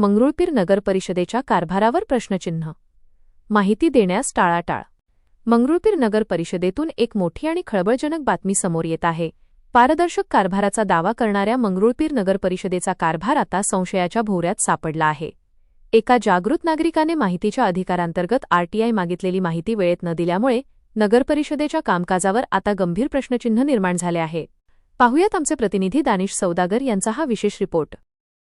मंगरुळपीर नगर परिषदेच्या कारभारावर प्रश्नचिन्ह. माहिती देण्यास टाळाटाळ. मंगरुळपीर नगर परिषदेतून एक मोठी आणि खळबळजनक बातमी समोर येत आहे. पारदर्शक कारभाराचा दावा करणाऱ्या मंगरुळपीर नगर परिषदेचा कारभार आता संशयाच्या भोवऱ्यात सापडला आहे. एका जागृत नागरिकाने माहितीच्या अधिकारांतर्गत आरटीआय मागितलेली माहिती वेळेत न दिल्यामुळे नगरपरिषदेच्या कामकाजावर आता गंभीर प्रश्नचिन्ह निर्माण झाले आहे. पाहुयात आमचे प्रतिनिधी दानिश सौदागर यांचा हा विशेष रिपोर्ट.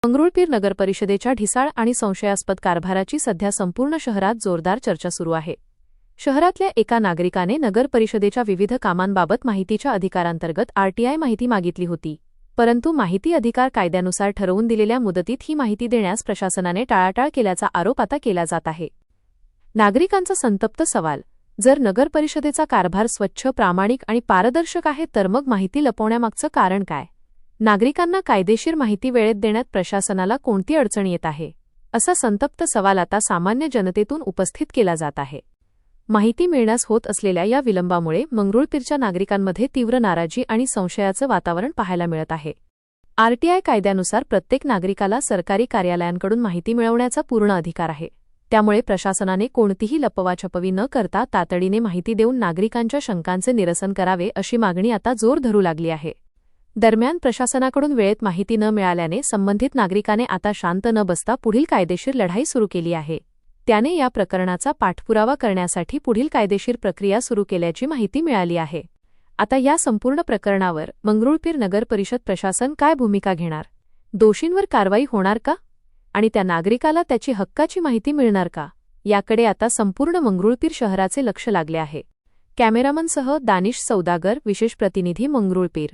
मंगरुळपीर नगरपरिषदेच्या ढिसाळ आणि संशयास्पद कारभाराची सध्या संपूर्ण शहरात जोरदार चर्चा सुरू आहे. शहरातल्या एका नागरिकाने नगरपरिषदेच्या विविध कामांबाबत माहितीच्या अधिकारांतर्गत आरटीआय माहिती मागितली होती. परंतु माहिती अधिकार कायद्यानुसार ठरवून दिलेल्या मुदतीत ही माहिती देण्यास प्रशासनाने टाळाटाळ केल्याचा आरोप आता केला जात आहे. नागरिकांचा संतप्त सवाल. जर नगरपरिषदेचा कारभार स्वच्छ, प्रामाणिक आणि पारदर्शक आहे तर मग माहिती लपवण्यामागचं कारण काय? नागरिकांना कायदेशीर माहिती वेळेत देण्यात प्रशासनाला कोणती अडचण येत आहे, असा संतप्त सवाल आता सामान्य जनतेतून उपस्थित केला जात आहे. माहिती मिळण्यास होत असलेल्या या विलंबामुळे मंगरुळपीरच्या नागरिकांमध्ये तीव्र नाराजी आणि संशयाचं वातावरण पाहायला मिळत आहे. आरटीआय कायद्यानुसार प्रत्येक नागरिकाला सरकारी कार्यालयांकडून माहिती मिळवण्याचा पूर्ण अधिकार आहे. त्यामुळे प्रशासनाने कोणतीही लपवाछपवी न करता तातडीने माहिती देऊन नागरिकांच्या शंकांचे निरसन करावे अशी मागणी आता जोर धरू लागली आहे. दरम्यान प्रशासनाकडून वेळेत माहिती न मिळाल्याने संबंधित नागरिकाने आता शांत न बसता पुढील कायदेशीर लढाई सुरू केली आहे. त्याने या प्रकरणाचा पाठपुरावा करण्यासाठी पुढील कायदेशीर प्रक्रिया सुरू केल्याची माहिती मिळाली आहे. आता या संपूर्ण प्रकरणावर मंगरुळपीर नगर परिषद प्रशासन काय भूमिका घेणार? दोषींवर कारवाई होणार का? आणि त्या नागरिकाला त्याची हक्काची माहिती मिळणार का? याकडे आता संपूर्ण मंगरुळपीर शहराचे लक्ष लागले आहे. कॅमेरामनसह दानिश सौदागर, विशेष प्रतिनिधी, मंगरुळपीर.